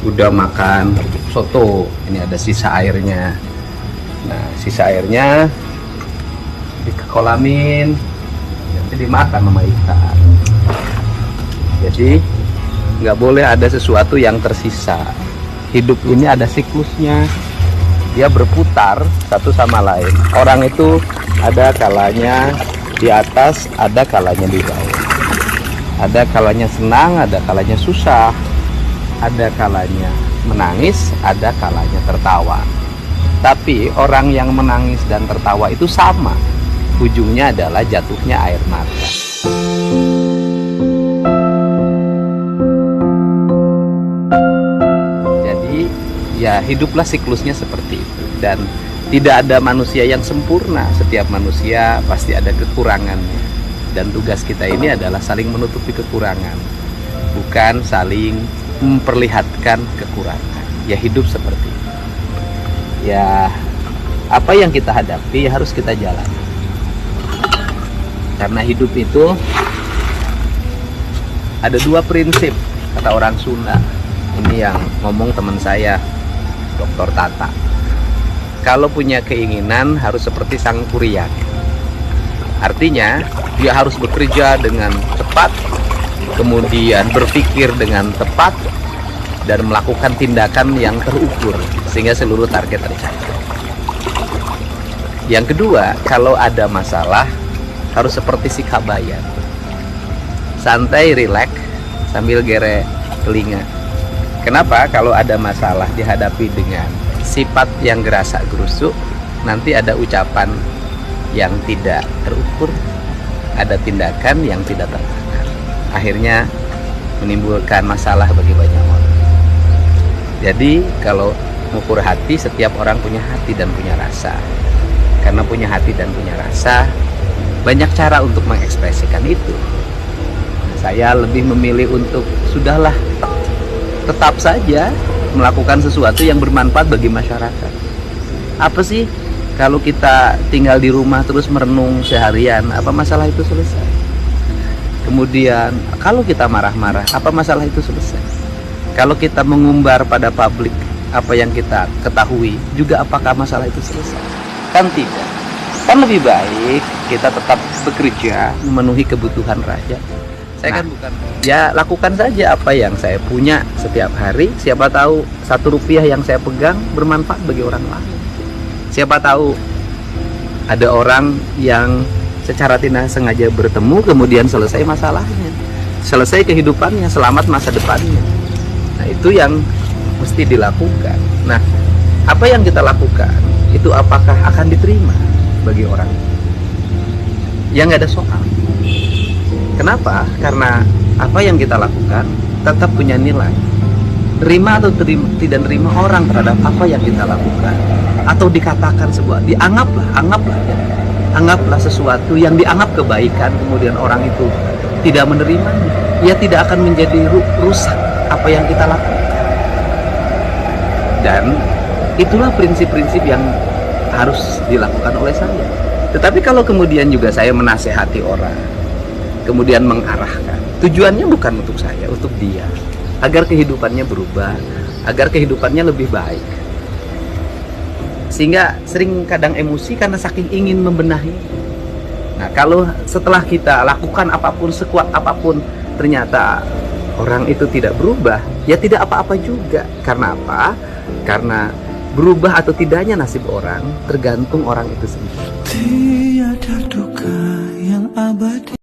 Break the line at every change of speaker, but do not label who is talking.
Udah makan soto, ini ada sisa airnya. Nah, sisa airnya dikolamin, nanti dimakan sama ikan. Jadi nggak boleh ada sesuatu yang tersisa. Hidup ini ada siklusnya, dia berputar satu sama lain. Orang itu ada kalanya di atas, ada kalanya di bawah. Ada kalanya senang, ada kalanya susah. Ada kalanya menangis, ada kalanya tertawa. Tapi orang yang menangis dan tertawa itu sama. Ujungnya adalah jatuhnya air mata. Jadi ya hiduplah siklusnya seperti itu. Dan tidak ada manusia yang sempurna. Setiap manusia pasti ada kekurangannya. Dan tugas kita ini adalah saling menutupi kekurangan, bukan saling memperlihatkan kekurangan. Ya hidup seperti itu. Ya apa yang kita hadapi harus kita jalani. Karena hidup itu ada dua prinsip, kata orang Sunda. Ini yang ngomong teman saya, Dr. Tata. Kalau punya keinginan harus seperti sang kuryat. Artinya dia harus bekerja dengan cepat, kemudian berpikir dengan tepat, dan melakukan tindakan yang terukur sehingga seluruh target tercapai. Yang kedua, kalau ada masalah harus seperti si kabayan, santai, rileks, sambil gere telinga. Kenapa? Kalau ada masalah dihadapi dengan sifat yang gerasa gerusuk, nanti ada ucapan yang tidak terukur, ada tindakan yang tidak terakal, akhirnya menimbulkan masalah bagi banyak orang. Jadi kalau mengukur hati, setiap orang punya hati dan punya rasa. Karena punya hati dan punya rasa, banyak cara untuk mengekspresikan itu. Saya lebih memilih untuk sudahlah, tetap saja melakukan sesuatu yang bermanfaat bagi masyarakat. Apa sih kalau kita tinggal di rumah terus merenung seharian, apa masalah itu selesai? Kemudian kalau kita marah-marah, apa masalah itu selesai? Kalau kita mengumbar pada publik apa yang kita ketahui, juga apakah masalah itu selesai? Kan tidak. Kan lebih baik kita tetap bekerja memenuhi kebutuhan rakyat. Saya kan bukan, ya lakukan saja apa yang saya punya setiap hari. Siapa tahu 1 rupiah yang saya pegang bermanfaat bagi orang lain. Siapa tahu ada orang yang secara tidak sengaja bertemu, kemudian selesai masalahnya, selesai kehidupannya, selamat masa depannya. Nah itu yang mesti dilakukan. Nah apa yang kita lakukan itu apakah akan diterima bagi orang? Ya nggak ada soal. Kenapa? Karena apa yang kita lakukan tetap punya nilai. Terima atau tidak terima orang terhadap apa yang kita lakukan, atau dikatakan sebuah, anggaplah sesuatu yang dianggap kebaikan, kemudian orang itu tidak menerimanya, ya tidak akan menjadi rusak apa yang kita lakukan. Dan itulah prinsip-prinsip yang harus dilakukan oleh saya. Tetapi kalau kemudian juga saya menasehati orang, kemudian mengarahkan, tujuannya bukan untuk saya, untuk dia, agar kehidupannya berubah, agar kehidupannya lebih baik. Sehingga sering kadang emosi karena saking ingin membenahi. Nah kalau setelah kita lakukan apapun, sekuat apapun, ternyata orang itu tidak berubah, ya tidak apa-apa juga. Karena apa? Karena berubah atau tidaknya nasib orang tergantung orang itu sendiri.
Tiada duka yang abadi.